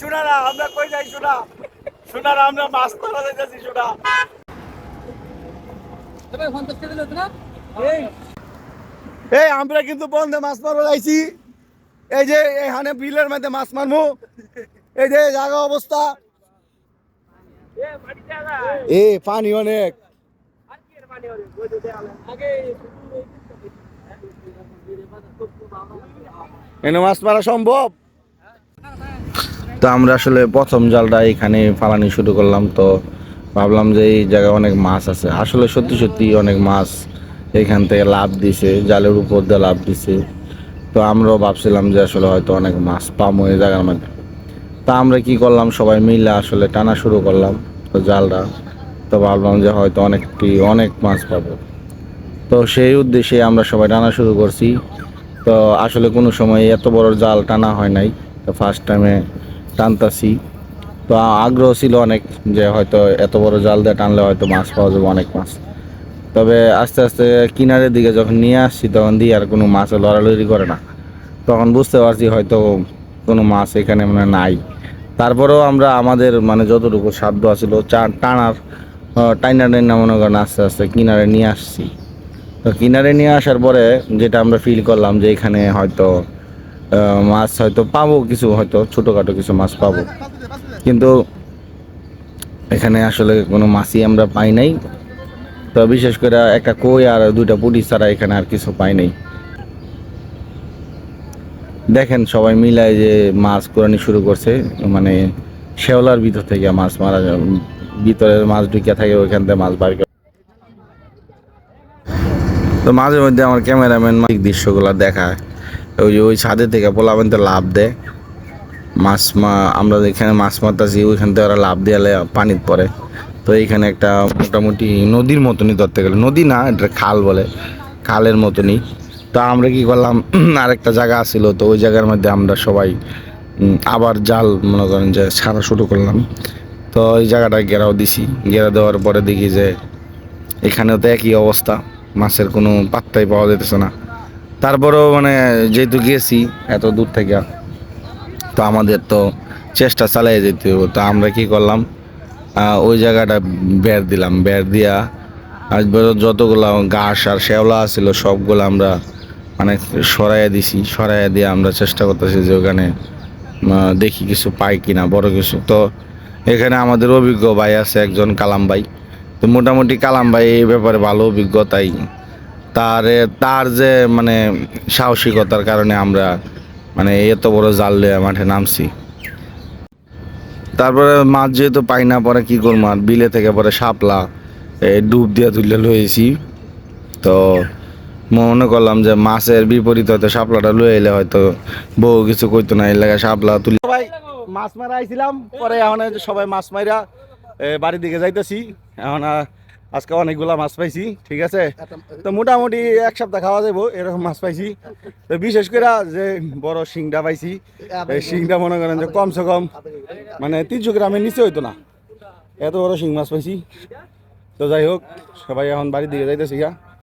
শোনারা আমরা কই যাই শোনারা আমরা মাছ ধরা যাইতেছি শোনা। এই আমরা কিন্তু বন্ধে মাছ মারবো যাইছি। এই যে এখানে বিলের মধ্যে মাছ মারবো। এই যে জায়গা অবস্থা, এ পানি অনেক। এনে মাছ মারা সম্ভব। তো আমরা আসলে প্রথম জালটা এখানে ফালানি শুরু করলাম। তো ভাবলাম যে এই জায়গায় অনেক মাছ আছে। আসলে সত্যি সত্যি অনেক মাছ এখান থেকে লাভ দিছে, জালের উপর দিয়ে লাভ দিছে। তো আমরাও ভাবছিলাম যে আসলে হয়তো অনেক মাছ পাবো এই জায়গার মধ্যে। তা আমরা কি করলাম, সবাই মিলে আসলে টানা শুরু করলাম তো জালটা। তো ভাবলাম যে হয়তো অনেক মাছ পাবো। তো সেই উদ্দেশ্যে আমরা সবাই টানা শুরু করছি। তো আসলে কোনো সময় এত বড় জাল টানা হয় নাই, তো ফার্স্ট টাইমে টানতাছি। তো আগ্রহ ছিল অনেক যে হয়তো এত বড় জাল দিয়ে টানলে হয়তো মাছ পাওয়া যাবে, অনেক মাছ। তবে আস্তে আস্তে কিনারের দিকে যখন নিয়ে আসছি তখন দিয়ে আর কোনো মাছ লড়ালড়ি করে না। তখন বুঝতে পারছি হয়তো কোনো মাছ এখানে মানে নাই। তারপরেও আমরা আমাদের মানে যতটুকু সাধ্য আছিল টানার টাইনা টাইনা মনে করেন আস্তে আস্তে কিনারে নিয়ে আসছি। তো কিনারে নিয়ে আসার পরে যেটা আমরা ফিল করলাম যে এখানে হয়তো মাছ হয়তো পাবো, কিছু হয়তো ছোটোখাটো কিছু মাছ পাবো, কিন্তু এখানে আসলে কোনো মাছই আমরা পাই নাই। তো বিশেষ করে একটা কই আর দুইটা পুঁটি ছাড়া এখানে আর কিছু পাই নাই। দেখেন সবাই মিলায় যে মাছ কোরানি শুরু করছে, মানে শেওলার ভিতর থেকে মাছ মারা, ভিতরে মাছ ঢুকিয়া থাকে ওইখান থেকে মাছ বার করে। তো মাঝে মধ্যে আমার ক্যামেরাম্যান দৃশ্যগুলো দেখায়, ওই যে ওই ছাদে থেকে পোলাবেন তো লাভ দেয় আমরা যেখানে মাছ মারতেছি ওইখান থেকে ওরা লাভ দিয়ে পানিতে পড়ে। তো এইখানে একটা মোটামুটি নদীর মতনই ধরতে গেলে, নদী না এটা খাল বলে, খালের মতনই। তো আমরা কি করলাম, আরেকটা জায়গা আছিল, তো ওই জায়গার মধ্যে আমরা সবাই আবার জাল মনে করেন যে ছাড়া শুরু করলাম। তো ওই জায়গাটা ঘেরাও দিছি, ঘেরা দেওয়ার পরে দেখি যে এখানেও তো একই অবস্থা, মাছের কোনো পাত্তাই পাওয়া যেতেছে না। তারপরেও মানে যেহেতু গেছি এত দূর থেকে, তো আমাদের তো চেষ্টা চালিয়ে যেতে হবে। তো আমরা কি করলাম, ওই জায়গাটা বের দিলাম, বের দিয়া যতগুলো ঘাস আর শ্যাওলা আছিল সবগুলো আমরা মানে সরাইয়া দিছি। সরাইয়া দিয়ে আমরা চেষ্টা করতেছি যে ওখানে দেখি কিছু পাই কিনা বড় কিছু। তো এখানে আমাদের অভিজ্ঞ ভাই আছে একজন, কালাম ভাই। তো মোটামুটি কালাম ভাই এই ব্যাপারে ভালো অভিজ্ঞতাই। তার যে মানে সাহসিকতার কারণে আমরা মানে এত বড় জাল দিয়ে মাঠে নামছি। তারপরে মাছ যেহেতু পাই না, পরে কি করবো, আর বিলে থেকে পরে শাপলা ডুব দিয়ে তুলে লয়েছি। তো মনে করলাম যে মাছের বিপরীত হয়তো শাপলাটা লয়ে এলে হয়তো বউ কিছু কইতো না, এর লাগে শাপলা তুলে সবাই মাছ মারা আইছিলাম, পরে এখন সবাই মাছ মাইরা বাড়ির দিকে যাইতেছি। এখন আজকে অনেকগুলা মাছ পাইছি, ঠিক আছে। তো মোটামুটি এক সপ্তাহ খাওয়া যাবো এরকম মাছ পাইছি। তো বিশেষ করে যে বড় শিংটা পাইছি, এই শিংটা মনে করেন যে কমসে কম মানে 300 গ্রামের নিচে হইতো না, এত বড় শিং মাছ পাইছি। তো যাই হোক, সবাই এখন বাড়ির দিকে যাইতেছি গা।